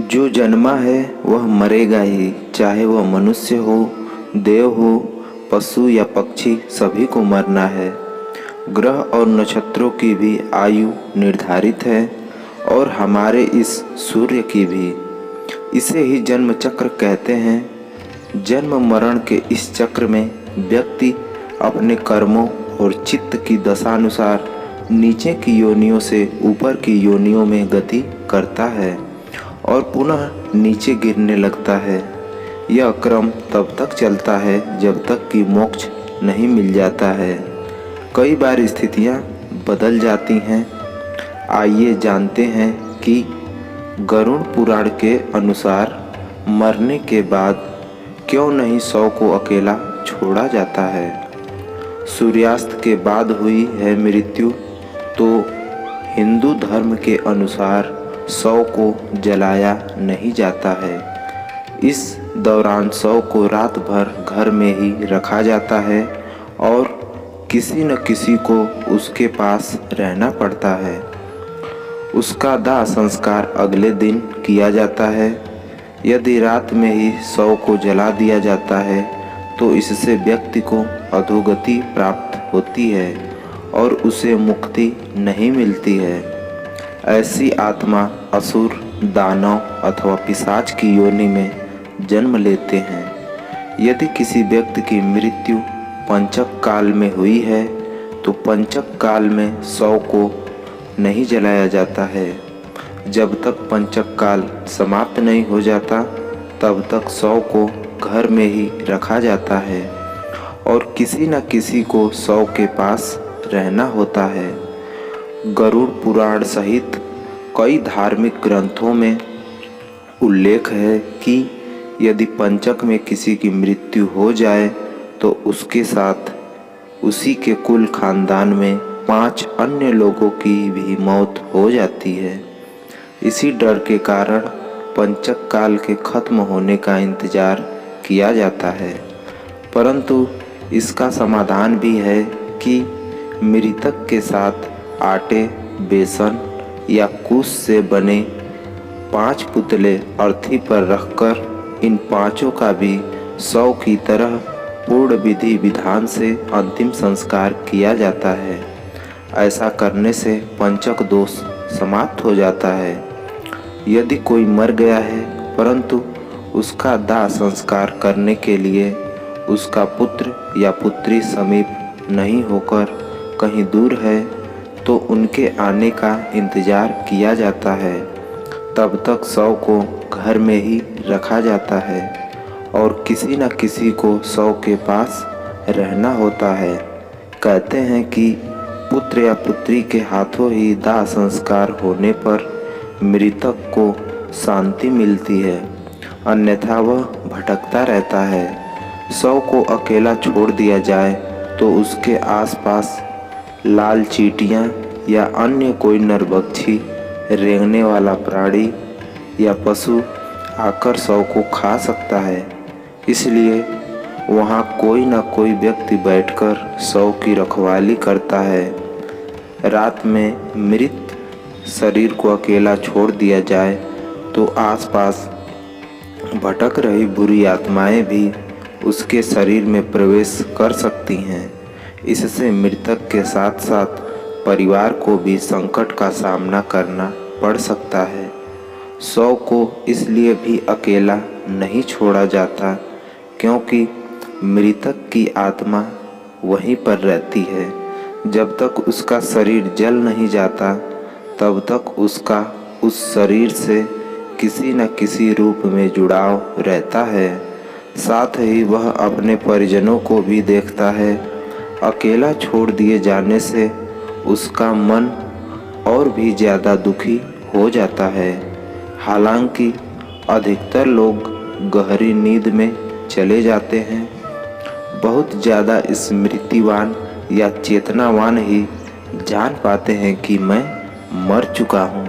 जो जन्मा है वह मरेगा ही, चाहे वह मनुष्य हो, देव हो, पशु या पक्षी, सभी को मरना है। ग्रह और नक्षत्रों की भी आयु निर्धारित है और हमारे इस सूर्य की भी। इसे ही जन्म चक्र कहते हैं। जन्म मरण के इस चक्र में व्यक्ति अपने कर्मों और चित्त की दशानुसार नीचे की योनियों से ऊपर की योनियों में गति करता है और पुनः नीचे गिरने लगता है। यह क्रम तब तक चलता है जब तक कि मोक्ष नहीं मिल जाता है। कई बार स्थितियां बदल जाती हैं। आइए जानते हैं कि गरुड़ पुराण के अनुसार मरने के बाद क्यों नहीं शव को अकेला छोड़ा जाता है। सूर्यास्त के बाद हुई है मृत्यु तो हिंदू धर्म के अनुसार शव को जलाया नहीं जाता है। इस दौरान शव को रात भर घर में ही रखा जाता है और किसी न किसी को उसके पास रहना पड़ता है। उसका दाह संस्कार अगले दिन किया जाता है। यदि रात में ही शव को जला दिया जाता है तो इससे व्यक्ति को अधोगति प्राप्त होती है और उसे मुक्ति नहीं मिलती है। ऐसी आत्मा असुर, दानव अथवा पिशाच की योनि में जन्म लेते हैं। यदि किसी व्यक्ति की मृत्यु पंचक काल में हुई है तो पंचक काल में शव को नहीं जलाया जाता है। जब तक पंचक काल समाप्त नहीं हो जाता तब तक शव को घर में ही रखा जाता है और किसी न किसी को शव के पास रहना होता है। गरुड़ पुराण सहित कई धार्मिक ग्रंथों में उल्लेख है कि यदि पंचक में किसी की मृत्यु हो जाए तो उसके साथ उसी के कुल खानदान में 5 अन्य लोगों की भी मौत हो जाती है। इसी डर के कारण पंचक काल के खत्म होने का इंतजार किया जाता है। परंतु इसका समाधान भी है कि मृतक के साथ आटे, बेसन या कुश से बने 5 पुतले अर्थी पर रखकर इन 5 का भी शव की तरह पूर्ण विधि विधान से अंतिम संस्कार किया जाता है। ऐसा करने से पंचक दोष समाप्त हो जाता है। यदि कोई मर गया है परंतु उसका दाह संस्कार करने के लिए उसका पुत्र या पुत्री समीप नहीं होकर कहीं दूर है तो उनके आने का इंतजार किया जाता है। तब तक शव को घर में ही रखा जाता है और किसी न किसी को शव के पास रहना होता है। कहते हैं कि पुत्र या पुत्री के हाथों ही दाह संस्कार होने पर मृतक को शांति मिलती है, अन्यथा वह भटकता रहता है। शव को अकेला छोड़ दिया जाए तो उसके आसपास लाल चींटियाँ या अन्य कोई नरभक्षी, रेंगने वाला प्राणी या पशु आकर शव को खा सकता है। इसलिए वहाँ कोई न कोई व्यक्ति बैठकर शव की रखवाली करता है। रात में मृत शरीर को अकेला छोड़ दिया जाए तो आसपास भटक रही बुरी आत्माएं भी उसके शरीर में प्रवेश कर सकती हैं। इससे मृतक के साथ साथ परिवार को भी संकट का सामना करना पड़ सकता है। शव को इसलिए भी अकेला नहीं छोड़ा जाता क्योंकि मृतक की आत्मा वहीं पर रहती है। जब तक उसका शरीर जल नहीं जाता तब तक उसका उस शरीर से किसी न किसी रूप में जुड़ाव रहता है। साथ ही वह अपने परिजनों को भी देखता है। अकेला छोड़ दिए जाने से उसका मन और भी ज़्यादा दुखी हो जाता है। हालांकि अधिकतर लोग गहरी नींद में चले जाते हैं। बहुत ज़्यादा स्मृतिवान या चेतनावान ही जान पाते हैं कि मैं मर चुका हूँ।